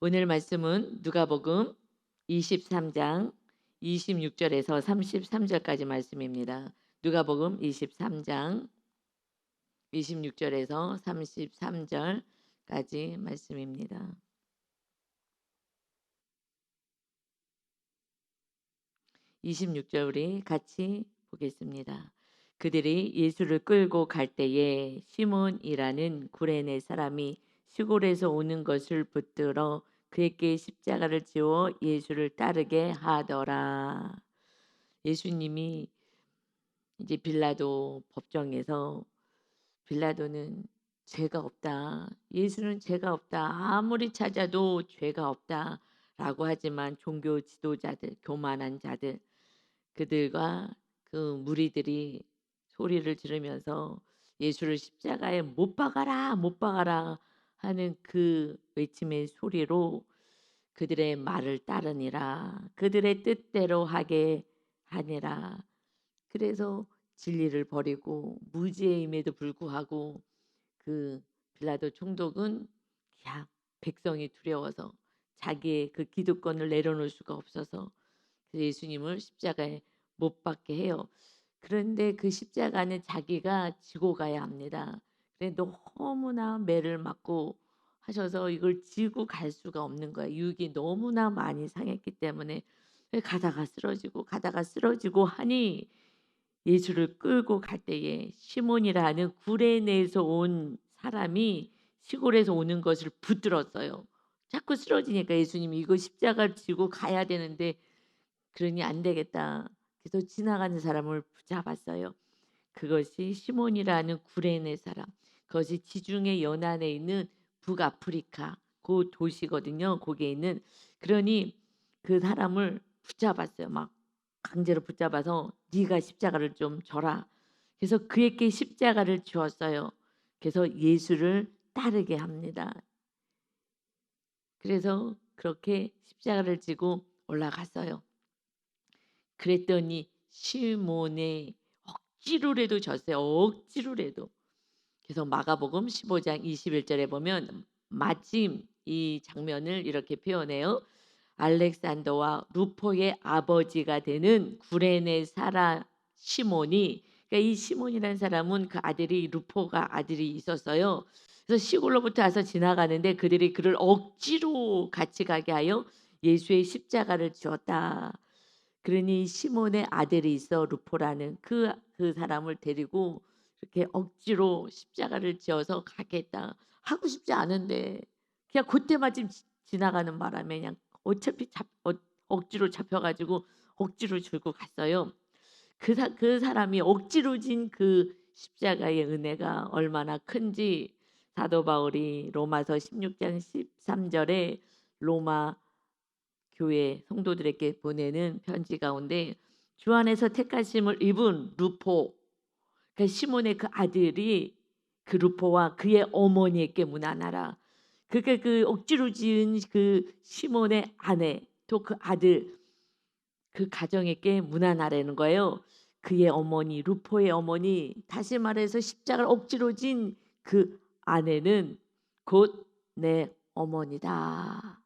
오늘 말씀은 누가복음 23장 26절에서 33절까지 말씀입니다. 누가복음 23장 26절에서 33절까지 말씀입니다. 26절 우리 같이 보겠습니다. 그들이 예수를 끌고 갈 때에 시몬이라는 구레네 사람이 시골에서 오는 것을 붙들어 그에게 십자가를 지워 예수를 따르게 하더라. 예수님이 이제 빌라도 법정에서 빌라도는 죄가 없다. 예수는 죄가 없다. 아무리 찾아도 죄가 없다라고 하지만 종교 지도자들, 교만한 자들 그들과 그 무리들이 소리를 지르면서 예수를 십자가에 못 박아라, 못 박아라 하는 그 외침의 소리로 그들의 말을 따르니라. 그들의 뜻대로 하게 하니라. 그래서 진리를 버리고 무죄임에도 불구하고 그 빌라도 총독은 야 백성이 두려워서 자기의 그 기득권을 내려놓을 수가 없어서 예수님을 십자가에 못 박게 해요. 그런데 그 십자가는 자기가 지고 가야 합니다. 그런데 너무나 매를 맞고 하셔서 이걸 지고 갈 수가 없는 거예요. 육이 너무나 많이 상했기 때문에 가다가 쓰러지고 하니 예수를 끌고 갈 때에 시몬이라는 구레네에서 온 사람이 시골에서 오는 것을 붙들었어요. 자꾸 쓰러지니까 예수님이 이거 십자가를 지고 가야 되는데 그러니 안 되겠다. 그래서 지나가는 사람을 붙잡았어요. 그것이 시몬이라는 구레네 사람. 그것이 지중해 연안에 있는 북아프리카 그 도시거든요. 거기에 있는 그러니 그 사람을 붙잡았어요. 막 강제로 붙잡아서 네가 십자가를 좀 져라. 그래서 그에게 십자가를 주었어요. 그래서 예수를 따르게 합니다. 그래서 그렇게 십자가를 지고 올라갔어요. 그랬더니 시몬의 억지로라도 졌어요. 억지로라도. 그래서 마가복음 15장 21절에 보면 마침 이 장면을 이렇게 표현해요. 알렉산더와 루포의 아버지가 되는 구레네 사람 시몬이 그러니까 이 시몬이라는 사람은 그 아들이 루포가 아들이 있었어요. 그래서 시골로부터 와서 지나가는데 그들이 그를 억지로 같이 가게 하여 예수의 십자가를 주었다. 그러니 시몬의 아들이 있어 루포라는 그 사람을 데리고 이렇게 억지로 십자가를 지어서 가겠다. 하고 싶지 않은데 그냥 그때만 지나가는 바람에 그냥 어차피 억지로 잡혀가지고 억지로 줄고 갔어요. 그 사람이 억지로 진 그 십자가의 은혜가 얼마나 큰지 사도 바울이 로마서 16장 13절에 로마 교회 성도들에게 보내는 편지 가운데 주 안에서 택하심을 입은 루포 그 시몬의 그 아들이 그 루포와 그의 어머니에게 문안하라. 그게 그 억지로 지은 그 시몬의 아내 또 그 아들 그 가정에게 문안하라는 거예요. 그의 어머니 루포의 어머니 다시 말해서 십자가를 억지로 진 그 아내는 곧 내 어머니다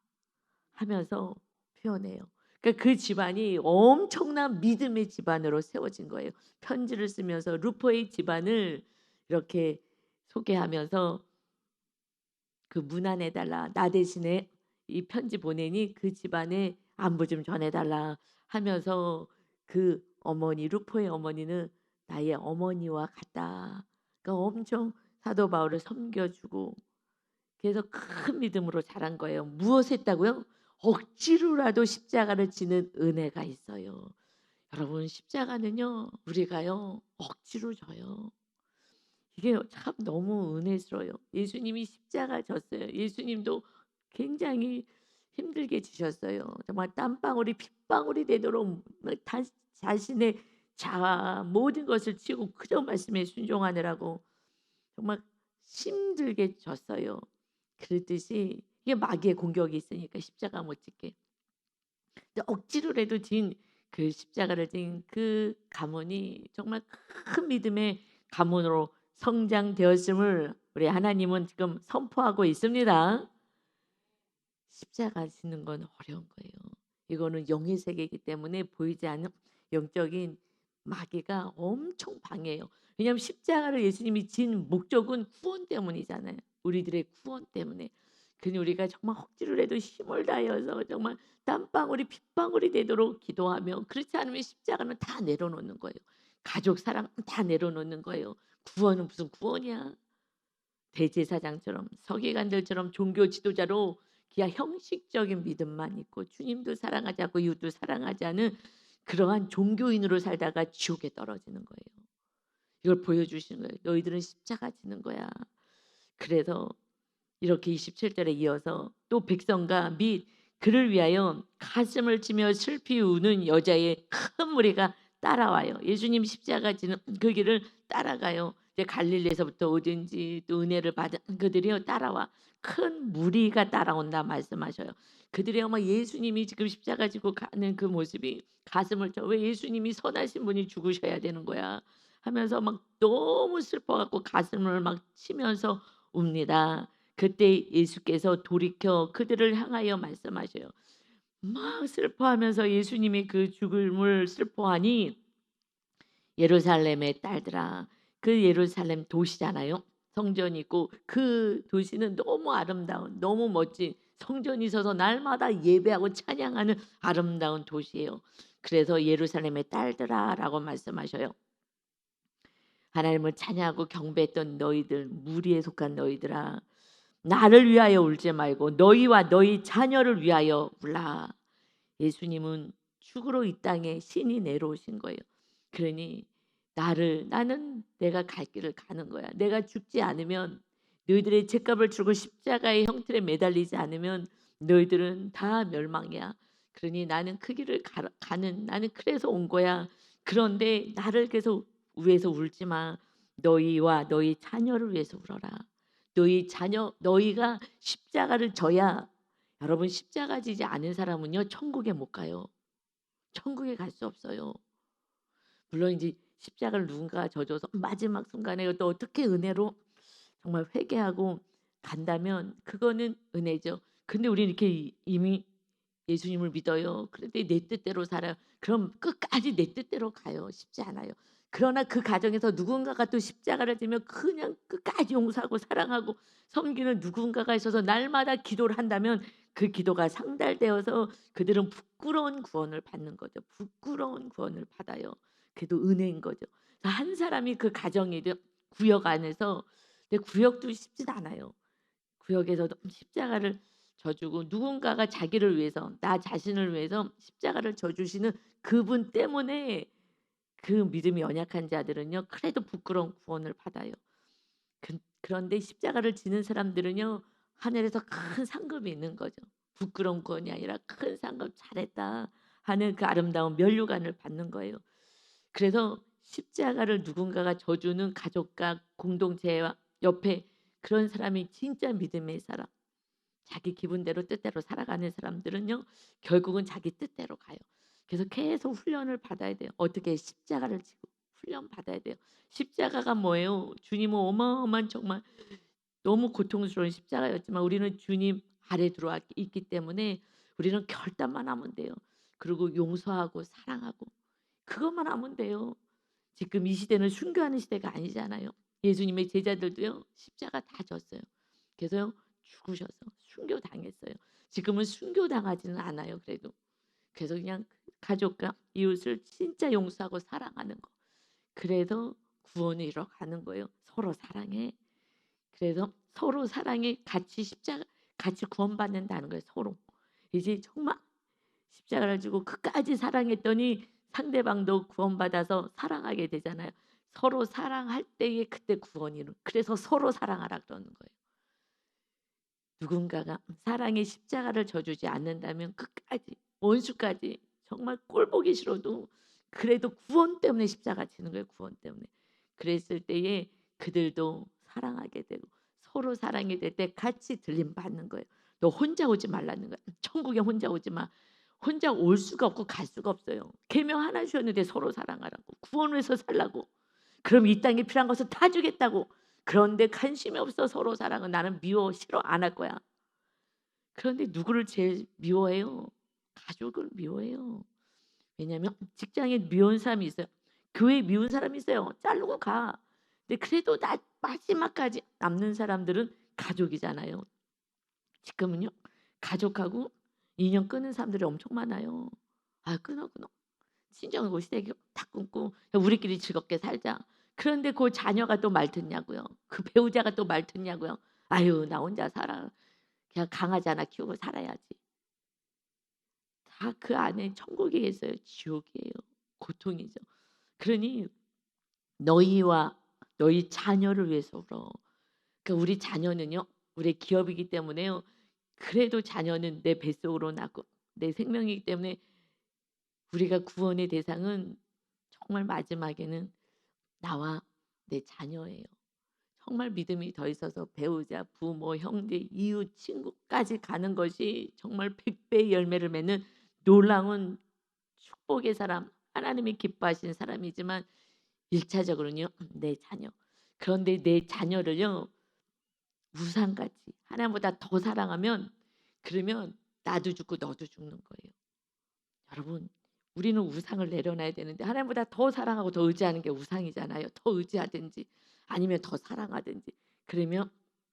하면서 표현해요. 그러니까 그 집안이 엄청난 믿음의 집안으로 세워진 거예요. 편지를 쓰면서 루포의 집안을 이렇게 소개하면서 그 문안해 달라. 나 대신에 이 편지 보내니 그 집안에 안부 좀 전해 달라 하면서 그 어머니 루포의 어머니는 나의 어머니와 같다. 그러니까 엄청 사도 바울을 섬겨주고 그래서 큰 믿음으로 자란 거예요. 무엇했다고요? 억지로라도 십자가를 지는 은혜가 있어요. 여러분 십자가는요 우리가요 억지로 져요. 이게 참 너무 은혜스러워요. 예수님이 십자가 졌어요. 예수님도 굉장히 힘들게 지셨어요. 정말 땀방울이 핏방울이 되도록 자신의 자아 모든 것을 치고 그저 말씀에 순종하느라고 정말 힘들게 졌어요. 그랬듯이 이게 마귀의 공격이 있으니까 십자가 못 짓게. 근데 억지로라도 진 그 십자가를 진 그 가문이 정말 큰 믿음의 가문으로 성장되었음을 우리 하나님은 지금 선포하고 있습니다. 십자가 지는 건 어려운 거예요. 이거는 영의 세계이기 때문에 보이지 않는 영적인 마귀가 엄청 방해해요. 왜냐하면 십자가를 예수님이 진 목적은 구원 때문이잖아요. 우리들의 구원 때문에. 그니 우리가 정말 억지를 해도 힘을 다해서 정말 땀방울이 핏방울이 되도록 기도하며, 그렇지 않으면 십자가는 다 내려놓는 거예요. 가족 사랑 다 내려놓는 거예요. 구원은 무슨 구원이야. 대제사장처럼 서기관들처럼 종교 지도자로 그냥 형식적인 믿음만 있고 주님도 사랑하지 않고 이웃도 사랑하지 않은 그러한 종교인으로 살다가 지옥에 떨어지는 거예요. 이걸 보여주시는 거예요. 너희들은 십자가 지는 거야. 그래서 이렇게 27절에 이어서 또 백성과 및 그를 위하여 가슴을 치며 슬피 우는 여자의 큰 무리가 따라와요. 예수님 십자가 지는 그 길을 따라가요. 이제 갈릴리에서부터 오든지 또 은혜를 받은 그들이요 따라와. 큰 무리가 따라온다 말씀하셔요. 그들이요 막 예수님이 지금 십자가 지고 가는 그 모습이 가슴을 쳐. 왜 예수님이 선하신 분이 죽으셔야 되는 거야 하면서 막 너무 슬퍼갖고 가슴을 막 치면서 웁니다. 그때 예수께서 돌이켜 그들을 향하여 말씀하셔요. 막 슬퍼하면서 예수님이 그 죽음을 슬퍼하니 예루살렘의 딸들아, 그 예루살렘 도시잖아요. 성전이 있고 그 도시는 너무 아름다운 너무 멋진 성전이 있어서 날마다 예배하고 찬양하는 아름다운 도시예요. 그래서 예루살렘의 딸들아라고 말씀하셔요. 하나님을 찬양하고 경배했던 너희들, 무리에 속한 너희들아, 나를 위하여 울지 말고 너희와 너희 자녀를 위하여 울라. 예수님은 죽으러 이 땅에 신이 내려오신 거예요. 그러니 나는 내가 갈 길을 가는 거야. 내가 죽지 않으면, 너희들의 죄값을 주고 십자가의 형틀에 매달리지 않으면 너희들은 다 멸망이야. 그러니 나는 그 길을 가는, 나는 그래서 온 거야. 그런데 나를 계속 위해서 울지 마. 너희와 너희 자녀를 위해서 울어라. 너희 자녀, 너희가 십자가를 져야, 여러분 십자가 지지 않은 사람은요 천국에 못 가요. 천국에 갈 수 없어요. 물론 이제 십자가를 누군가 져줘서 마지막 순간에 또 어떻게 은혜로 정말 회개하고 간다면 그거는 은혜죠. 근데 우리는 이렇게 이미 예수님을 믿어요. 그런데 내 뜻대로 살아요. 그럼 끝까지 내 뜻대로 가요. 쉽지 않아요. 그러나 그 과정에서 누군가가 또 십자가를 지면 그냥 끝까지 용서하고 사랑하고 섬기는 누군가가 있어서 날마다 기도를 한다면 그 기도가 상달되어서 그들은 부끄러운 구원을 받는 거죠. 부끄러운 구원을 받아요. 그래도 은혜인 거죠. 한 사람이 그 가정이든 구역 안에서, 근데 구역도 쉽지도 않아요. 구역에서도 십자가를 져주고 누군가가 자기를 위해서, 나 자신을 위해서 십자가를 져주시는 그분 때문에 그 믿음이 연약한 자들은요 그래도 부끄러운 구원을 받아요. 그런데 십자가를 지는 사람들은요 하늘에서 큰 상급이 있는 거죠. 부끄러운 구원이 아니라 큰 상급, 잘했다 하는 그 아름다운 면류관을 받는 거예요. 그래서 십자가를 누군가가 져주는 가족과 공동체와 옆에 그런 사람이 진짜 믿음의 사람, 자기 기분대로 뜻대로 살아가는 사람들은요 결국은 자기 뜻대로 가요. 그래서 계속 훈련을 받아야 돼요. 어떻게 십자가를 지고 훈련 받아야 돼요. 십자가가 뭐예요? 주님은 어마어마한 정말 너무 고통스러운 십자가였지만 우리는 주님 아래 들어와 있기 때문에 우리는 결단만 하면 돼요. 그리고 용서하고 사랑하고 그것만 하면 돼요. 지금 이 시대는 순교하는 시대가 아니잖아요. 예수님의 제자들도요 십자가 다 졌어요. 그래서 죽으셔서 순교 당했어요. 지금은 순교 당하지는 않아요. 그래서 그냥 가족과 이웃을 진짜 용서하고 사랑하는 거. 그래서 구원을 이뤄가는 거예요. 서로 사랑해. 그래서 서로 사랑해 같이 십자가 같이 구원받는다는 거예요. 서로 이제 정말 십자가를 지고 끝까지 사랑했더니 상대방도 구원받아서 사랑하게 되잖아요. 서로 사랑할 때에 그때 구원이 이루. 그래서 서로 사랑하라 그러는 거예요. 누군가가 사랑의 십자가를 져주지 않는다면 끝까지 원수까지 정말 꼴 보기 싫어도 그래도 구원 때문에 십자가 지는 거예요. 구원 때문에. 그랬을 때에 그들도 사랑하게 되고 서로 사랑이 될 때 같이 들림 받는 거예요. 너 혼자 오지 말라는 거야. 천국에 혼자 오지 마. 혼자 올 수가 없고 갈 수가 없어요. 계명 하나 주셨는데 서로 사랑하라고. 구원을 위해서 살라고. 그럼 이 땅에 필요한 것을 다 주겠다고. 그런데 관심이 없어 서로 사랑은 나는 미워 싫어 안 할 거야. 그런데 누구를 제일 미워해요? 가족을 미워해요. 왜냐하면 직장에 미운 사람이 있어요. 교회에 미운 사람이 있어요. 자르고 가. 근데 그래도 나 마지막까지 남는 사람들은 가족이잖아요. 지금은요. 가족하고 인연 끊은 사람들이 엄청 많아요. 아 끊어, 끊어. 친정하고 시댁이 다 끊고 우리끼리 즐겁게 살자. 그런데 그 자녀가 또 말 듣냐고요. 그 배우자가 또 말 듣냐고요. 아유 나 혼자 살아. 그냥 강아지 하나 키우고 살아야지. 다 그 안에 천국이겠어요? 지옥이에요. 고통이죠. 그러니 너희와 너희 자녀를 위해서 울어. 그러니까 우리 자녀는요. 우리의 기업이기 때문에요. 그래도 자녀는 내 뱃속으로 나고 내 생명이기 때문에 우리가 구원의 대상은 정말 마지막에는 나와 내 자녀예요. 정말 믿음이 더 있어서 배우자, 부모, 형제, 이웃, 친구까지 가는 것이 정말 100배의 열매를 맺는 놀라운 축복의 사람, 하나님이 기뻐하시는 사람이지만 1차적으로는요. 내 자녀. 그런데 내 자녀를요. 우상같이 하나님보다 더 사랑하면 그러면 나도 죽고 너도 죽는 거예요. 여러분 우리는 우상을 내려놔야 되는데 하나님보다 더 사랑하고 더 의지하는 게 우상이잖아요. 더 의지하든지 아니면 더 사랑하든지 그러면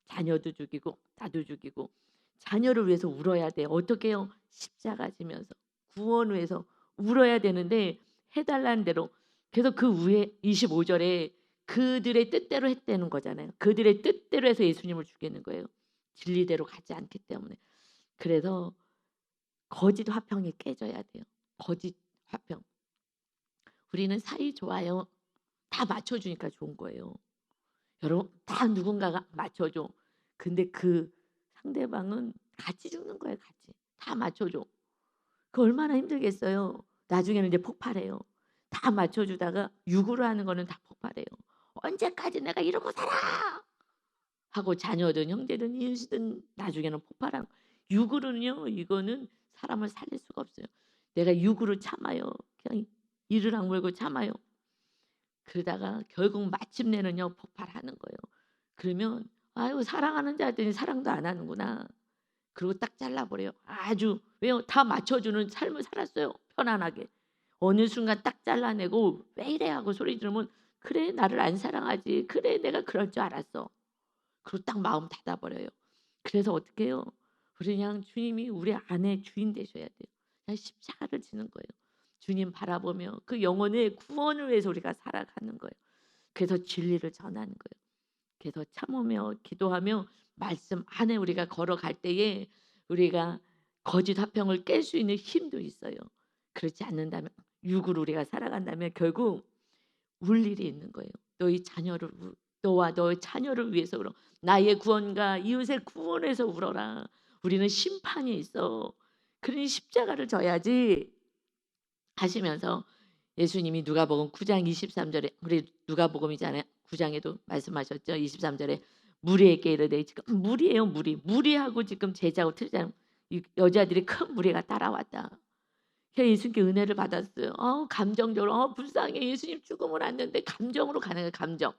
자녀도 죽이고 나도 죽이고 자녀를 위해서 울어야 돼요. 어떻게 해요? 십자가 지면서 구원을 위해서 울어야 되는데 해달라는 대로 그래서 그 위에 25절에 그들의 뜻대로 했다는 거잖아요. 그들의 뜻대로 해서 예수님을 죽이는 거예요. 진리대로 가지 않기 때문에. 그래서 거짓 화평이 깨져야 돼요. 거짓 화평. 우리는 사이 좋아요. 다 맞춰주니까 좋은 거예요. 여러분 다 누군가가 맞춰줘. 근데 그 상대방은 같이 죽는 거예요. 같이. 다 맞춰줘. 그 얼마나 힘들겠어요. 나중에는 이제 폭발해요. 다 맞춰주다가 육으로 하는 거는 다 폭발해요. 언제까지 내가 이러고 살아? 하고 자녀든 형제든 이웃이든 나중에는 폭발하는 거예요. 육으로는요. 이거는 사람을 살릴 수가 없어요. 내가 육으로 참아요. 그냥 이를 악물고 참아요. 그러다가 결국 마침내는요. 폭발하는 거예요. 그러면 아유 사랑하는 자 했더니 사랑도 안 하는구나. 그리고 딱 잘라버려요. 아주 왜요? 다 맞춰주는 삶을 살았어요. 편안하게. 어느 순간 딱 잘라내고 왜 이래 하고 소리 지르면 그래 나를 안 사랑하지. 그래 내가 그럴 줄 알았어. 그리고 딱 마음 닫아버려요. 그래서 어떻게 해요? 우리 그냥 주님이 우리 안에 주인 되셔야 돼요. 그냥 십자가를 지는 거예요. 주님 바라보며 그 영혼의 구원을 위해서 우리가 살아가는 거예요. 그래서 진리를 전하는 거예요. 그래서 참으며 기도하며 말씀 안에 우리가 걸어갈 때에 우리가 거짓 화평을 깰 수 있는 힘도 있어요. 그렇지 않는다면 육으로 우리가 살아간다면 결국 울 일이 있는 거예요. 너희 자녀를 너와 너의 자녀를 위해서 울어. 나의 구원과 이웃의 구원에서 울어라. 우리는 심판이 있어. 그러니 십자가를 져야지 하시면서 예수님이 누가복음 9장 23절에 우리 누가복음이잖아요. 9장에도 말씀하셨죠. 23절에 무리에게 이르되 지금 무리예요. 무리하고 지금 제자하고 틀리잖아요. 이 여자들이 큰 무리가 따라왔다. 그래서 예수님께 은혜를 받았어요. 감정적으로 불쌍해. 예수님 죽음을 안는데 감정으로 가는 거예요. 감정.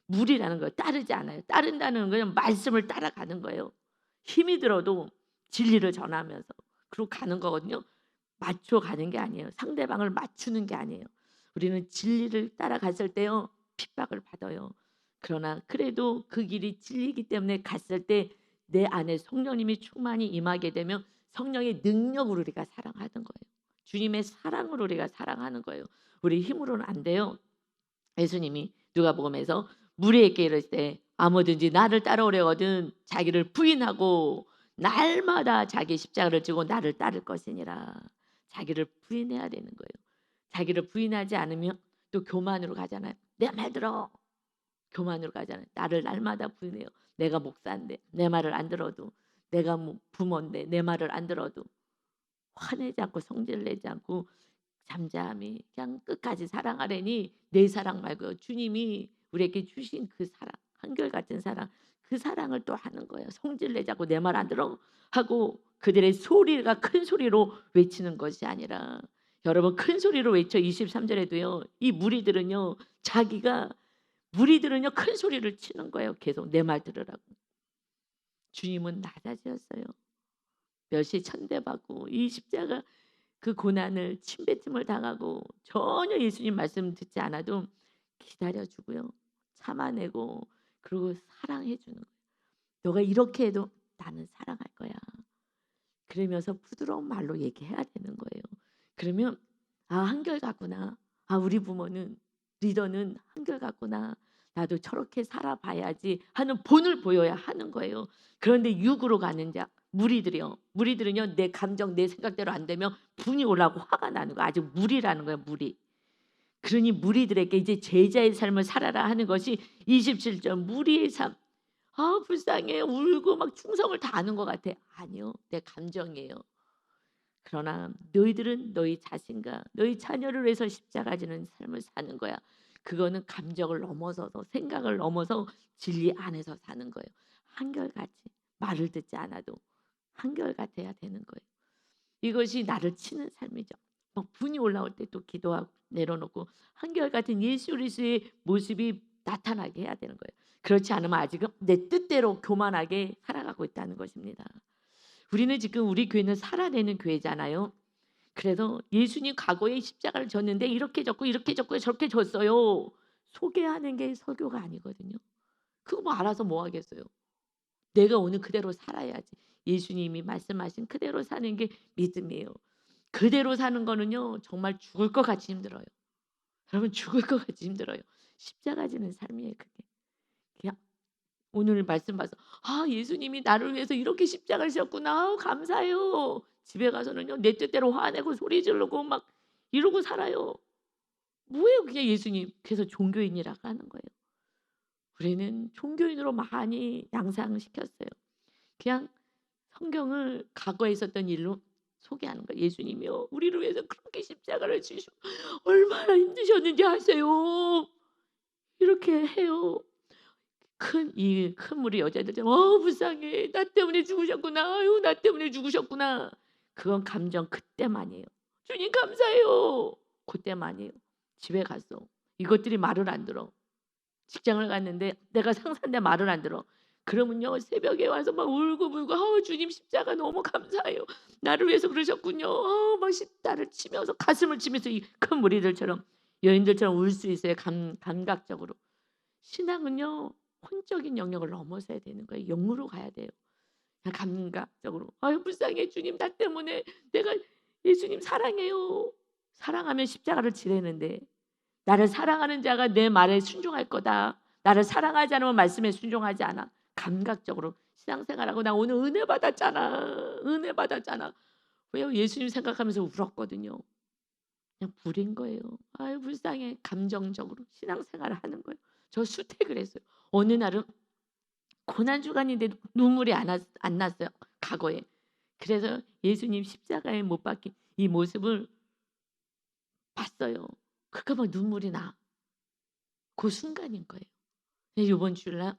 무리라는 거예요. 따르지 않아요. 따른다는 건 말씀을 따라가는 거예요. 힘이 들어도 진리를 전하면서 그리고 가는 거거든요. 맞춰 가는 게 아니에요. 상대방을 맞추는 게 아니에요. 우리는 진리를 따라갔을 때요. 핍박을 받아요. 그러나 그래도 그 길이 진리이기 때문에 갔을 때 내 안에 성령님이 충만히 임하게 되면 성령의 능력으로 우리가 사랑하는 거예요. 주님의 사랑으로 우리가 사랑하는 거예요. 우리 힘으로는 안 돼요. 예수님이 누가복음에서 무리에게 이를 때 아무든지 나를 따라오려거든 자기를 부인하고 날마다 자기 십자가를 지고 나를 따를 것이니라. 자기를 부인해야 되는 거예요. 자기를 부인하지 않으면 또 교만으로 가잖아요. 내 말 들어. 교만으로 가잖아요. 나를 날마다 부인해요. 내가 목사인데 내 말을 안 들어도 내가 뭐 부모인데 내 말을 안 들어도 화내지 않고 성질 내지 않고 잠잠히 그냥 끝까지 사랑하려니 내 사랑 말고 주님이 우리에게 주신 그 사랑 한결같은 사랑 그 사랑을 또 하는 거예요. 성질 내자고 내 말 안 들어 하고 그들의 소리가 큰 소리로 외치는 것이 아니라 여러분 큰 소리로 외쳐 23절에도요. 이 무리들은요. 자기가 무리들은요. 큰 소리를 치는 거예요. 계속 내 말 들으라고. 주님은 낮아지셨어요. 멸시 천대받고 이 십자가 그 고난을 침뱉음을 당하고 전혀 예수님 말씀 듣지 않아도 기다려 주고요. 참아내고 그리고 사랑해 주는 거예요. "너가 이렇게 해도 나는 사랑할 거야." 그러면서 부드러운 말로 얘기해야 되는 거예요. 그러면 '아 한결같구나. 아 우리 부모는 리더는 한결같구나. 나도 저렇게 살아봐야지.' 하는 본을 보여야 하는 거예요. 그런데 육으로 가는 자 무리들은요 내 감정 내 생각대로 안 되면 분이 올라오고 화가 나는 거예요. 아주 무리라는 거예요 무리. 그러니 무리들에게 이제 제자의 삶을 살아라 하는 것이 27절 무리의 삶. 아 불쌍해. 울고 막 충성을 다하는 것 같아. 아니요. 내 감정이에요. 그러나 너희들은 너희 자신과 너희 자녀를 위해서 십자가 지는 삶을 사는 거야. 그거는 감정을 넘어서서 생각을 넘어서 진리 안에서 사는 거예요. 한결같이 말을 듣지 않아도 한결같아야 되는 거예요. 이것이 나를 치는 삶이죠. 막 분이 올라올 때 또 기도하고 내려놓고 한결같은 예수 그리스도의 모습이 나타나게 해야 되는 거예요. 그렇지 않으면 아직은 내 뜻대로 교만하게 살아가고 있다는 것입니다. 우리는 지금 우리 교회는 살아내는 교회잖아요. 그래서 예수님 과거에 십자가를 졌는데 이렇게 졌고 이렇게 졌고 저렇게 졌어요. 소개하는 게 설교가 아니거든요. 그거 뭐 알아서 뭐 하겠어요. 내가 오늘 그대로 살아야지. 예수님이 말씀하신 그대로 사는 게 믿음이에요. 그대로 사는 거는요 정말 죽을 것 같이 힘들어요. 여러분 죽을 것 같이 힘들어요. 십자가 지는 삶이에요 그게. 그냥 오늘 말씀 봐서 '아 예수님이 나를 위해서 이렇게 십자가를 지셨구나. 아우 감사해요.' 집에 가서는요 내 뜻대로 화내고 소리 지르고 막 이러고 살아요. 뭐예요 그게 예수님. 그래서 종교인이라고 하는 거예요. 우리는 종교인으로 많이 양상시켰어요. 그냥 성경을 과거에 있었던 일로 소개하는 거예요. 예수님이요. 우리를 위해서 그렇게 십자가를 지시고 얼마나 힘드셨는지 아세요? 이렇게 해요. 큰 무리 여자들 불쌍해. 나 때문에 죽으셨구나. 아유 나 때문에 죽으셨구나." 그건 감정 그때만이에요. "주님 감사해요." 그때만이에요. 집에 갔어. 이것들이 말을 안 들어. 직장을 갔는데 내가 상사인데 말을 안 들어. 그러면요 새벽에 와서 막 울고불고 주님 십자가 너무 감사해요. 나를 위해서 그러셨군요." 막 나를 치면서 가슴을 치면서 이 큰 무리들처럼 여인들처럼 울 수 있어요 감각적으로. 신앙은요 혼적인 영역을 넘어서야 되는 거예요. 영으로 가야 돼요. 그냥 감각적으로 "아유 불쌍해 주님 나 때문에 내가 예수님 사랑해요." 사랑하면 십자가를 지라는데 나를 사랑하는 자가 내 말에 순종할 거다. 나를 사랑하지 않으면 말씀에 순종하지 않아. 감각적으로 신앙생활하고 "나 오늘 은혜 받았잖아. 은혜 받았잖아." 왜요? 예수님 생각하면서 울었거든요. 그냥 불인 거예요. 아유 불쌍해. 감정적으로 신앙생활을 하는 거예요. 저 수택을 했어요. 어느 날은 고난 주간인데도 눈물이 안 났어요 과거에. 그래서 예수님 십자가에 못 박힌 이 모습을 봤어요. 그러니까 막 눈물이 나. 그 순간인 거예요. 근데 요번 주일날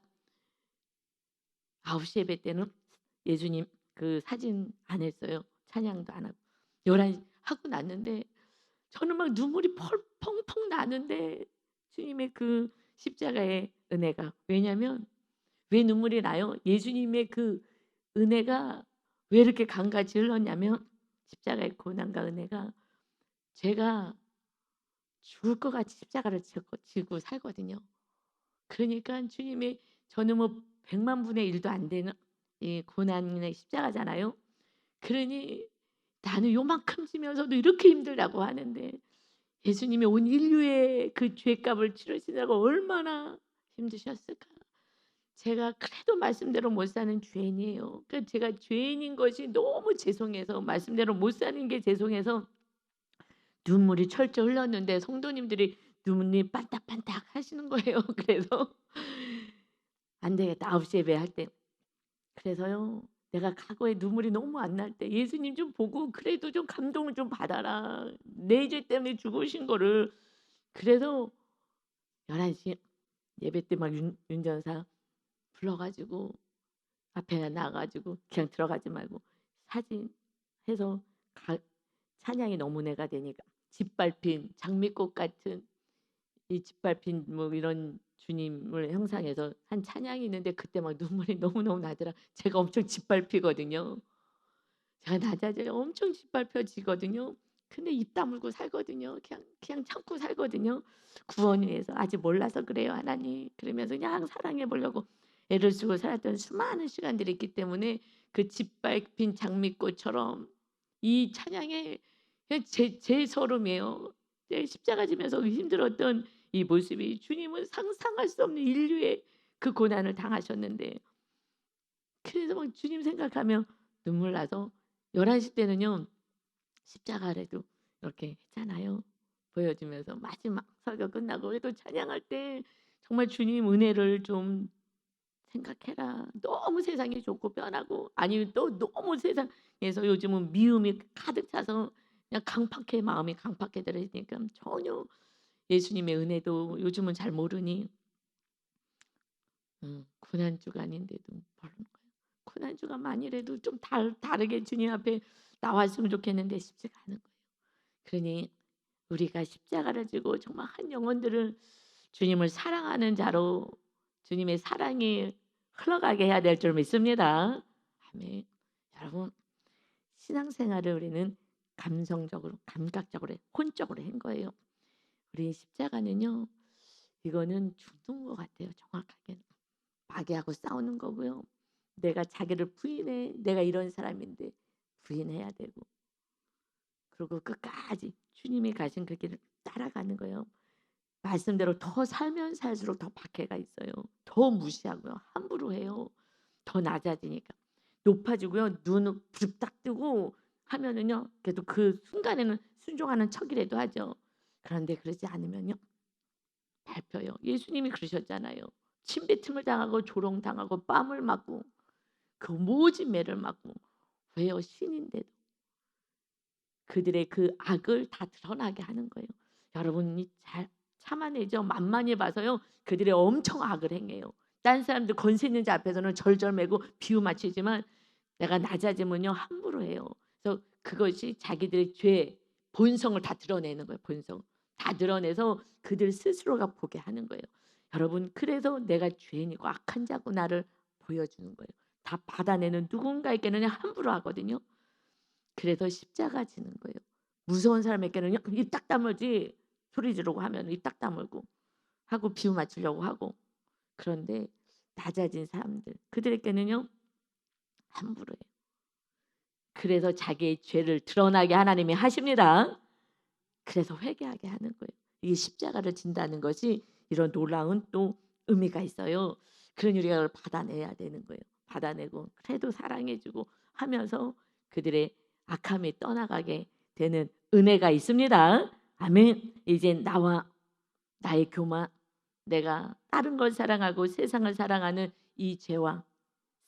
9시 예배 때는 예수님 그 사진 안 했어요. 찬양도 안 하고. 11시 하고 났는데 저는 막 눈물이 펑펑 나는데 주님의 그 십자가의 은혜가 왜냐면 왜 눈물이 나요? 예수님의 그 은혜가 왜 이렇게 강같이 흘렀냐면 십자가의 고난과 은혜가 제가 죽을 것 같이 십자가를 지고 살거든요. 그러니까 주님이 저는 뭐 100만 분의 1도 안 되는 이 고난의 십자가잖아요. 그러니 나는 요만큼 지면서도 이렇게 힘들다고 하는데 예수님이 온 인류의 그 죄값을 치르시느라고 얼마나 힘드셨을까. 제가 그래도 말씀대로 못 사는 죄인이에요. 그러니까 제가 죄인인 것이 너무 죄송해서 말씀대로 못 사는 게 죄송해서 눈물이 철철 흘렀는데 성도님들이 눈이 반딱반딱 하시는 거예요. 그래서 '안 되겠다. 9시 예배할 때.' 그래서요. 내가 과거에 눈물이 너무 안 날 때 "예수님 좀 보고 그래도 좀 감동을 좀 받아라. 내 죄 때문에 죽으신 거를." 그래서 11시 예배 때 막 윤 전사 불러 가지고 앞에 나가 가지고 그냥 들어가지 말고 사진 해서 찬양이 너무 은혜가 되니까 짓밟힌 장미꽃 같은 이 짓밟힌 뭐 이런 주님을 형상해서 한 찬양이 있는데 그때 막 눈물이 너무너무 나더라. 제가 엄청 짓밟히거든요. 제가 낮아져요. 엄청 짓밟혀지거든요. 근데 입 다물고 살거든요. 그냥 참고 살거든요. 구원 위해서 아직 몰라서 그래요, 하나님. 그러면서 그냥 사랑해 보려고 애를 쓰고 살았던 수많은 시간들이 있기 때문에 그 짓밟힌 장미꽃처럼 이 찬양에 그냥 제 서름이에요. 제 십자가 지면서 힘들었던 이 모습이 주님은 상상할 수 없는 인류의 그 고난을 당하셨는데 그래서 막 주님 생각하면 눈물 나서 11시 때는요. 십자가래도 이렇게 했잖아요. 보여주면서 마지막 설교 끝나고 그래도 찬양할 때 정말 주님 은혜를 좀 생각해라. 너무 세상이 좋고 변하고 아니면 또 너무 세상에서 요즘은 미움이 가득 차서 그냥 강팍해 마음이 강팍해 들어있으니까 전혀 예수님의 은혜도 요즘은 잘 모르니 고난 주간인데도 모르는 거예요. 고난 주간만이라도 좀 다르게 주님 앞에 나왔으면 좋겠는데 쉽지가 않은 거예요. 그러니 우리가 십자가를 지고 정말 한 영혼들을 주님을 사랑하는 자로 주님의 사랑이 흘러가게 해야 될 줄 믿습니다. 아멘. 여러분 신앙생활을 우리는 감성적으로, 감각적으로, 혼적으로 한 거예요. 우리 십자가는요. 이거는 죽는 것 같아요. 정확하게는 마귀하고 싸우는 거고요. 내가 자기를 부인해. 내가 이런 사람인데 부인해야 되고 그리고 끝까지 주님이 가신 그 길을 따라가는 거예요. 말씀대로 더 살면 살수록 더 박해가 있어요. 더 무시하고요. 함부로 해요. 더 낮아지니까. 높아지고요. 눈을 부릅딱 뜨고 하면은요. 그래도 그 순간에는 순종하는 척이라도 하죠. 그런데 그러지 않으면요. 밟혀요. 예수님이 그러셨잖아요. 침뱉음을 당하고 조롱당하고 뺨을 맞고 그 모진 매를 맞고 왜요? 신인데도 그들의 그 악을 다 드러나게 하는 거예요. 여러분이 잘 참아내죠. 만만히 봐서요. 그들의 엄청 악을 행해요. 딴 사람들 권세 있는 자 앞에서는 절절매고 비유 맞추지만 내가 낮아지면요 함부로 해요. 그래서 그것이 자기들의 죄 본성을 다 드러내는 거예요. 본성 다 드러내서 그들 스스로가 보게 하는 거예요. 여러분 그래서 내가 죄인이고 악한 자고 나를 보여주는 거예요. 다 받아내는 누군가에게는 함부로 하거든요. 그래서 십자가 지는 거예요. 무서운 사람에게는요. 입 딱 다물지 소리 지르고 하면 입 딱 다물고 하고 비유 맞추려고 하고 그런데 낮아진 사람들 그들에게는요. 함부로 해요. 그래서 자기의 죄를 드러나게 하나님이 하십니다. 그래서 회개하게 하는 거예요. 이게 십자가를 진다는 것이 이런 놀라운 또 의미가 있어요. 그러니 우리가 그걸 받아내야 되는 거예요. 받아내고 그래도 사랑해주고 하면서 그들의 악함이 떠나가게 되는 은혜가 있습니다. 아멘. 이제 나와 나의 교만, 내가 다른 걸 사랑하고 세상을 사랑하는 이 죄와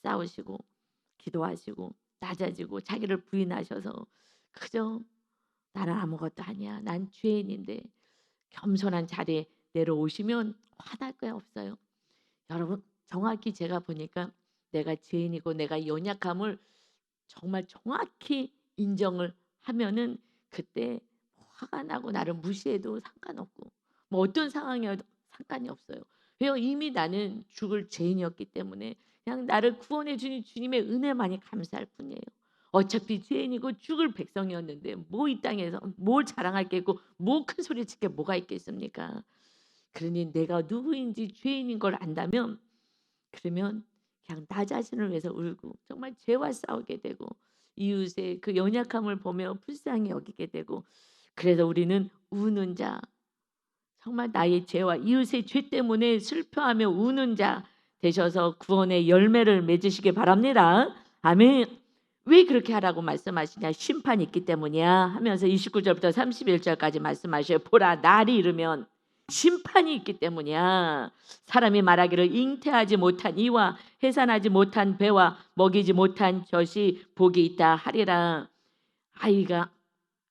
싸우시고 기도하시고 낮아지고 자기를 부인하셔서 그저 나는 아무것도 아니야. 난 죄인인데 겸손한 자리에 내려오시면 화날 거 없어요. 여러분 정확히 제가 보니까 내가 죄인이고 내가 연약함을 정말 정확히 인정을 하면은 그때 화가 나고 나를 무시해도 상관없고 뭐 어떤 상황이어도 상관이 없어요. 왜요? 이미 나는 죽을 죄인이었기 때문에 그냥 나를 구원해 주신 주님의 은혜만이 감사할 뿐이에요. 어차피 죄인이고 죽을 백성이었는데 뭐 이 땅에서 뭘 자랑할 게 있고 뭐 큰 소리 칠 게 뭐가 있겠습니까? 그러니 내가 누구인지 죄인인 걸 안다면 그러면 그냥 나 자신을 위해서 울고 정말 죄와 싸우게 되고 이웃의 그 연약함을 보며 불쌍히 여기게 되고 그래서 우리는 우는 자 정말 나의 죄와 이웃의 죄 때문에 슬퍼하며 우는 자 되셔서 구원의 열매를 맺으시기 바랍니다. 아멘. 왜 그렇게 하라고 말씀하시냐? 심판이 있기 때문이야 하면서 29절부터 31절까지 말씀하셔요. 보라 날이 이르면 심판이 있기 때문이야. 사람이 말하기를 잉태하지 못한 이와 해산하지 못한 배와 먹이지 못한 젖이 복이 있다 하리라. 아이가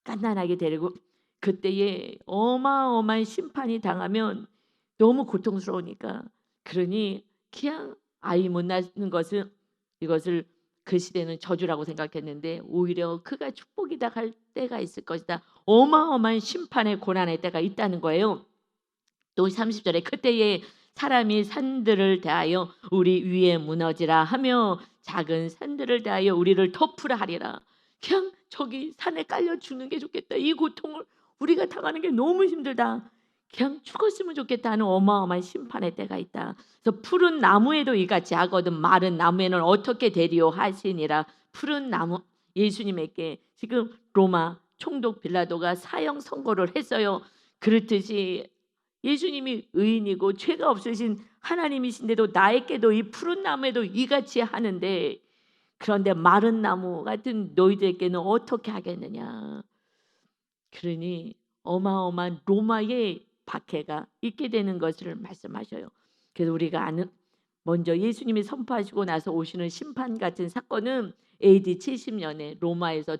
갓난아기 데리고 그때에 어마어마한 심판이 당하면 너무 고통스러우니까 그러니 그냥 아이 못 낳는 것은 이것을 그 시대는 저주라고 생각했는데 오히려 그가 축복이다 할 때가 있을 것이다. 어마어마한 심판의 고난의 때가 있다는 거예요. 또 30절에 그때에 사람이 산들을 대하여 우리 위에 무너지라 하며 작은 산들을 대하여 우리를 덮으라 하리라. 그냥 저기 산에 깔려 죽는 게 좋겠다. 이 고통을 우리가 당하는 게 너무 힘들다. 그냥 죽었으면 좋겠다 하는 어마어마한 심판의 때가 있다. 그래서 푸른 나무에도 이같이 하거든 마른 나무에는 어떻게 되리요 하시니라. 푸른 나무 예수님에게 지금 로마 총독 빌라도가 사형 선고를 했어요. 그렇듯이 예수님이 의인이고 죄가 없으신 하나님이신데도 나에게도 이 푸른 나무에도 이같이 하는데, 그런데 마른 나무 같은 너희들에게는 어떻게 하겠느냐. 그러니 어마어마한 로마의 박해가 있게 되는 것을 말씀하셔요. 그래서 우리가 아는 먼저 예수님이 선포하시고 나서 오시는 심판 같은 사건은 AD 70년에 로마에서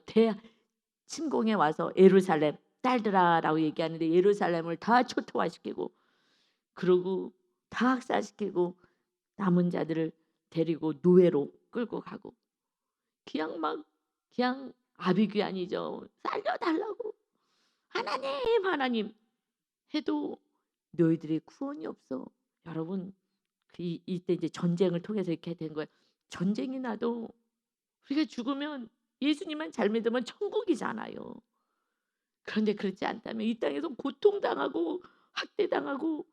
침공해 와서 예루살렘 딸들아라고 얘기하는데 예루살렘을 다 초토화시키고 그러고 다 학살시키고 남은 자들을 데리고 노예로 끌고 가고 그냥 아비규환이죠. 살려달라고 하나님 하나님 해도 너희들의 구원이 없어. 여러분 이때 이제 전쟁을 통해서 이렇게 된 거예요. 전쟁이 나도 우리가 죽으면 예수님만 잘 믿으면 천국이잖아요. 그런데 그렇지 않다면 이 땅에서 고통당하고 학대당하고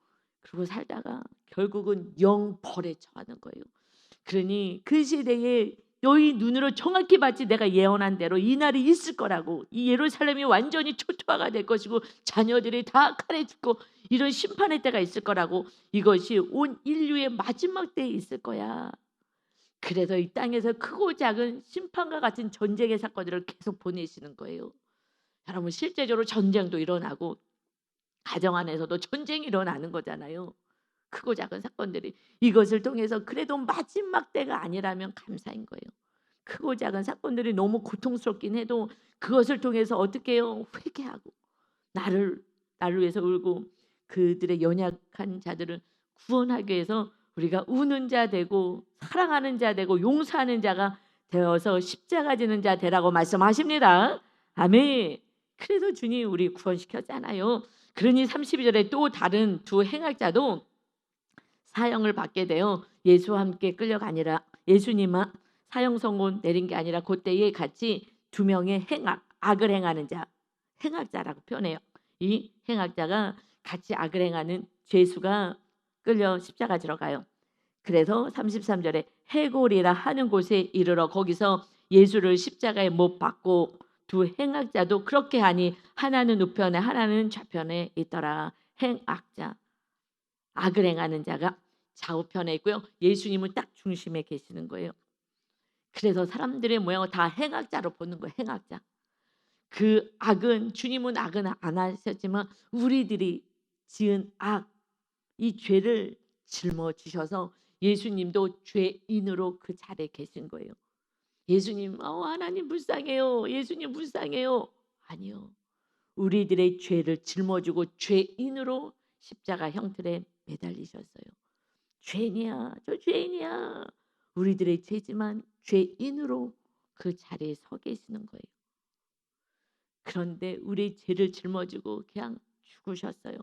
그러고 살다가 결국은 영벌에 처하는 거예요. 그러니 그 시대에 너희 눈으로 정확히 봤지 내가 예언한 대로 이 날이 있을 거라고. 이 예루살렘이 완전히 초토화가 될 것이고 자녀들이 다 칼에 죽고 이런 심판의 때가 있을 거라고. 이것이 온 인류의 마지막 때에 있을 거야. 그래서 이 땅에서 크고 작은 심판과 같은 전쟁의 사건들을 계속 보내시는 거예요. 여러분 실제적으로 전쟁도 일어나고 가정 안에서도 전쟁이 일어나는 거잖아요. 크고 작은 사건들이. 이것을 통해서 그래도 마지막 때가 아니라면 감사인 거예요. 크고 작은 사건들이 너무 고통스럽긴 해도 그것을 통해서 어떻게 해요? 회개하고 나를 위해서 울고 그들의 연약한 자들을 구원하기 위해서 우리가 우는 자 되고 사랑하는 자 되고 용서하는 자가 되어서 십자가 지는 자 되라고 말씀하십니다. 아멘. 그래서 주님 우리 구원시켰잖아요. 그러니 32절에 또 다른 두 행악자도 사형을 받게 되어 예수와 함께 끌려가니라. 예수님은 사형 선고 내린 게 아니라 그때에 같이 두 명의 악을 행하는 자, 행악자라고 표현해요. 이 행악자가 같이 악을 행하는 죄수가 끌려 십자가 지러 가요. 그래서 33절에 해골이라 하는 곳에 이르러 거기서 예수를 십자가에 못 박고 두 행악자도 그렇게 하니 하나는 우편에 하나는 좌편에 있더라. 행악자, 악을 행하는 자가 좌우편에 있고요. 예수님은 딱 중심에 계시는 거예요. 그래서 사람들의 모양을 다 행악자로 보는 거예요. 행악자. 그 악은 주님은 악은 안 하셨지만 우리들이 지은 악, 이 죄를 짊어지셔서 예수님도 죄인으로 그 자리에 계신 거예요. 예수님, 하나님 불쌍해요. 예수님 불쌍해요. 아니요. 우리들의 죄를 짊어지고 죄인으로 십자가 형틀에 매달리셨어요. 죄인이야, 저 죄인이야. 우리들의 죄지만 죄인으로 그 자리에 서 계시는 거예요. 그런데 우리 죄를 짊어지고 그냥 죽으셨어요.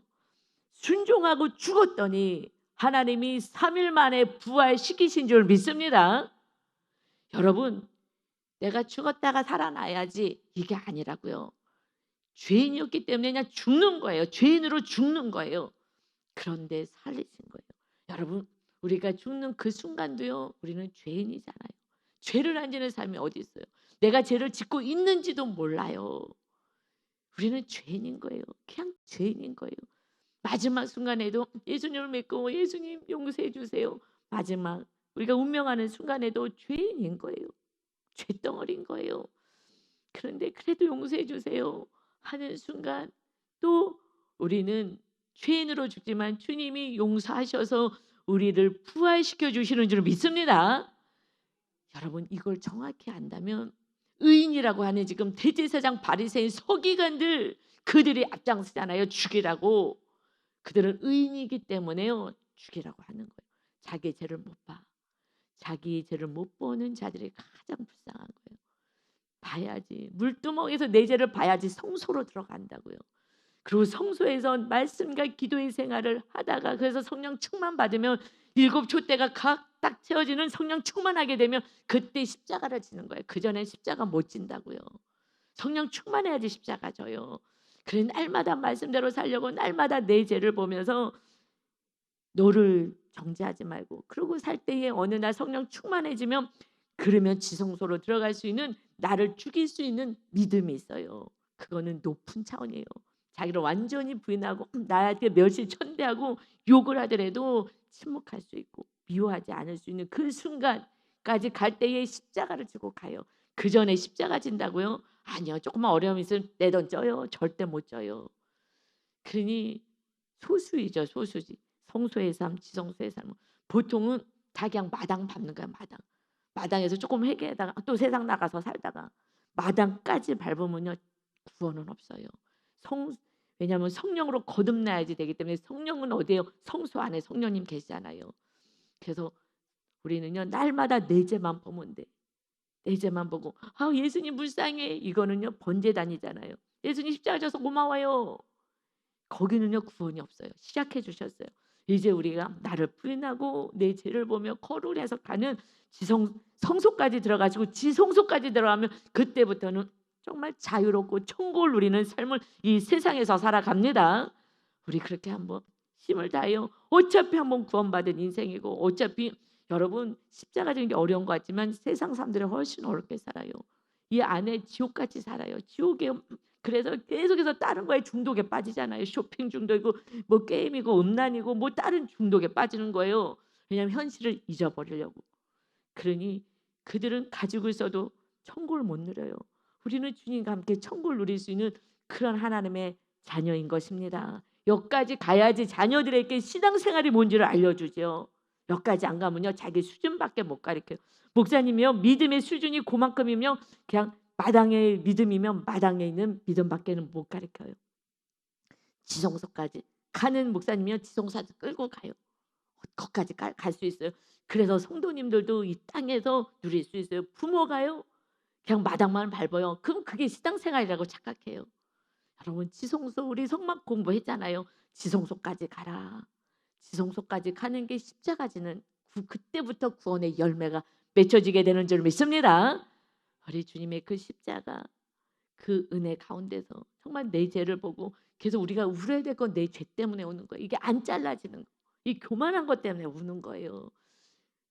순종하고 죽었더니 하나님이 3일 만에 부활시키신 줄 믿습니다. 여러분, 내가 죽었다가 살아나야지 이게 아니라고요. 죄인이었기 때문에 그냥 죽는 거예요. 죄인으로 죽는 거예요. 그런데 살리신 거예요. 여러분, 우리가 죽는 그 순간도요, 우리는 죄인이잖아요. 죄를 안 지는 삶이 어디 있어요? 내가 죄를 짓고 있는지도 몰라요. 우리는 죄인인 거예요. 그냥 죄인인 거예요. 마지막 순간에도 예수님을 믿고 예수님 용서해 주세요. 마지막 우리가 운명하는 순간에도 죄인인 거예요. 죄덩어리인 거예요. 그런데 그래도 용서해 주세요 하는 순간 또 우리는 죄인으로 죽지만 주님이 용서하셔서 우리를 부활시켜 주시는 줄 믿습니다. 여러분 이걸 정확히 안다면 의인이라고 하는 지금 대제사장 바리새인 서기관들 그들이 앞장서잖아요. 죽이라고. 그들은 의인이기 때문에요. 죽이라고 하는 거예요. 자기 죄를 못 봐. 자기 죄를 못 보는 자들이 가장 불쌍한 거예요. 봐야지. 물두멍에서 내 죄를 봐야지 성소로 들어간다고요. 그리고 성소에서 말씀과 기도의 생활을 하다가 그래서 성령 충만 받으면 7 촛대가 각 딱 채워지는 성령 충만하게 되면 그때 십자가를 지는 거예요. 그전엔 십자가 못 진다고요. 성령 충만해야지 십자가 져요. 그래 날마다 말씀대로 살려고 날마다 내 죄를 보면서 너를 정죄하지 말고 그러고 살 때에 어느 날 성령 충만해지면 그러면 지성소로 들어갈 수 있는 나를 죽일 수 있는 믿음이 있어요. 그거는 높은 차원이에요. 자기를 완전히 부인하고 나한테 멸시천대하고 욕을 하더라도 침묵할 수 있고 미워하지 않을 수 있는 그 순간까지 갈 때에 십자가를 지고 가요. 그 전에 십자가 진다고요? 아니요. 조금만 어려움이 있으면 내던져요. 절대 못 져요. 그러니 소수이죠. 소수지. 성소의 삶, 지성소의 삶. 보통은 다 그냥 마당 밟는 거야. 마당. 마당에서 조금 회개하다가 또 세상 나가서 살다가 마당까지 밟으면요 구원은 없어요. 성 왜냐하면 성령으로 거듭나야지 되기 때문에 성령은 어디에요? 성소 안에 성령님 계시잖아요. 그래서 우리는요 날마다 내 죄만 보면 돼. 내 죄만 보고 아 예수님 불쌍해 이거는요 번제단이잖아요. 예수님 십자가 져서 고마워요. 거기는요 구원이 없어요. 시작해 주셨어요. 이제 우리가 나를 부인하고 내 죄를 보며 거룩해서 가는 성소까지 들어가지고 지성소까지 들어가면 그때부터는 정말 자유롭고 천국을 누리는 삶을 이 세상에서 살아갑니다. 우리 그렇게 한번 힘을 다해요. 어차피 한번 구원받은 인생이고 어차피 여러분 십자가 지는 게 어려운 것 같지만 세상 사람들이 훨씬 어렵게 살아요. 이 안에 지옥같이 살아요. 지옥에 그래서 계속해서 다른 거에 중독에 빠지잖아요. 쇼핑 중독이고 뭐 게임이고 음란이고 뭐 다른 중독에 빠지는 거예요. 왜냐하면 현실을 잊어버리려고. 그러니 그들은 가지고 있어도 천국을 못 누려요. 우리는 주님과 함께 천국을 누릴 수 있는 그런 하나님의 자녀인 것입니다. 여기까지 가야지 자녀들에게 신앙생활이 뭔지를 알려주죠. 여기까지 안 가면요 자기 수준밖에 못 가르쳐요. 목사님이요 믿음의 수준이 그만큼이면 그냥 마당의 믿음이면 마당에 있는 믿음밖에는 못 가르쳐요. 지성소까지 가는 목사님이요 지성소까지 끌고 가요. 거기까지 갈 수 있어요. 그래서 성도님들도 이 땅에서 누릴 수 있어요. 부모가요 그냥 마당만 밟아요. 그럼 그게 신앙생활이라고 착각해요. 여러분 지성소 우리 성막 공부했잖아요. 지성소까지 가라. 지성소까지 가는 게 십자가 지는 그때부터 구원의 열매가 맺혀지게 되는 줄 믿습니다. 우리 주님의 그 십자가 그 은혜 가운데서 정말 내 죄를 보고 계속 우리가 울어야 될 건 내 죄 때문에 우는 거예요. 이게 안 잘라지는 거. 이 교만한 것 때문에 우는 거예요.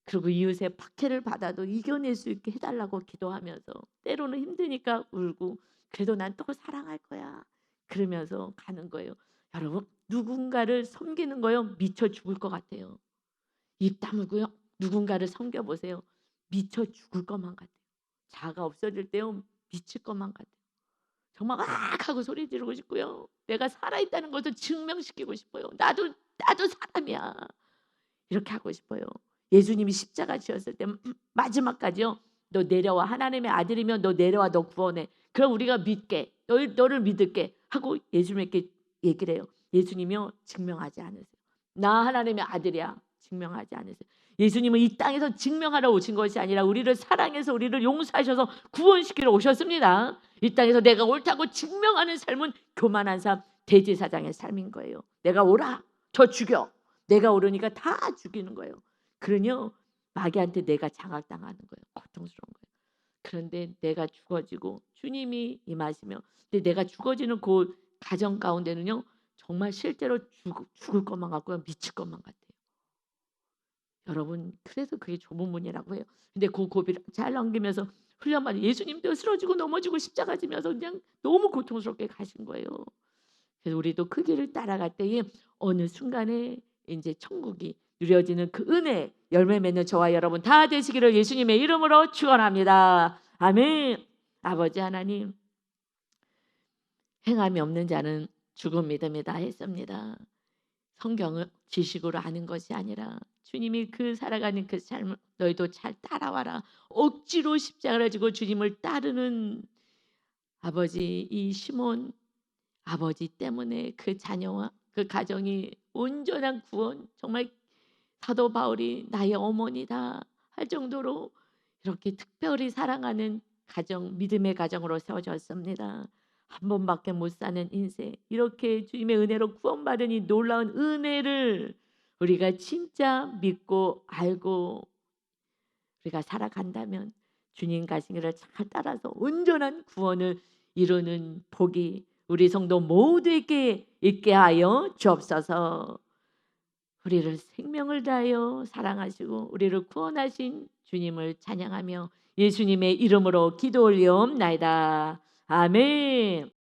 그리고 이웃의 박해를 받아도 이겨낼 수 있게 해달라고 기도하면서 때로는 힘드니까 울고 그래도 난 또 사랑할 거야. 그러면서 가는 거예요. 여러분 누군가를 섬기는 거요 미쳐 죽을 것 같아요. 입 다물고요 누군가를 섬겨보세요. 미쳐 죽을 것만 같아요. 자아가 없어질 때요 미칠 것만 같아요. 정말 악 하고 소리 지르고 싶고요. 내가 살아있다는 것을 증명시키고 싶어요. 나도 사람이야. 이렇게 하고 싶어요. 예수님이 십자가 지었을 때 마지막까지요. 너 내려와 하나님의 아들이면 너 내려와 너 구원해. 그럼 우리가 믿게 너를 믿을게 하고 예수님께 얘기를 해요. 예수님이요 증명하지 않으세요. 나 하나님의 아들이야 증명하지 않으세요. 예수님은 이 땅에서 증명하러 오신 것이 아니라 우리를 사랑해서 우리를 용서하셔서 구원시키러 오셨습니다. 이 땅에서 내가 옳다고 증명하는 삶은 교만한 삶 대제사장의 삶인 거예요. 내가 오라 저 죽여. 내가 오르니까 다 죽이는 거예요. 그러니요 마귀한테 내가 장악당하는 거예요. 고통스러운 거예요. 그런데 내가 죽어지고 주님이 임하시며 근데 내가 죽어지는 그 가정 가운데는요 정말 실제로 죽을 것만 같고요 미칠 것만 같아요. 여러분 그래서 그게 좁은 문이라고 해요. 근데 그 고비를 잘 넘기면서 훈련받아 예수님도 쓰러지고 넘어지고 십자가 지면서 그냥 너무 고통스럽게 가신 거예요. 그래서 우리도 그 길을 따라갈 때에 어느 순간에 이제 천국이 누려지는 그 은혜 열매 맺는 저와 여러분 다 되시기를 예수님의 이름으로 축원합니다. 아멘. 아버지 하나님 행함이 없는 자는 죽은 믿음이다 했습니다. 성경을 지식으로 아는 것이 아니라 주님이 그 살아가는 그 삶을 너희도 잘 따라와라. 억지로 십자가를 지고 주님을 따르는 아버지 이 시몬 아버지 때문에 그 자녀와 그 가정이 온전한 구원 정말 사도 바울이 나의 어머니다 할 정도로 이렇게 특별히 사랑하는 가정 믿음의 가정으로 세워졌습니다. 한 번밖에 못 사는 인생 이렇게 주님의 은혜로 구원받은 이 놀라운 은혜를 우리가 진짜 믿고 알고 우리가 살아간다면 주님 가신 길을 잘 따라서 온전한 구원을 이루는 복이 우리 성도 모두에게 있게 하여 주옵소서. 우리를 생명을 다하여 사랑하시고 우리를 구원하신 주님을 찬양하며 예수님의 이름으로 기도 올리옵나이다. 아멘.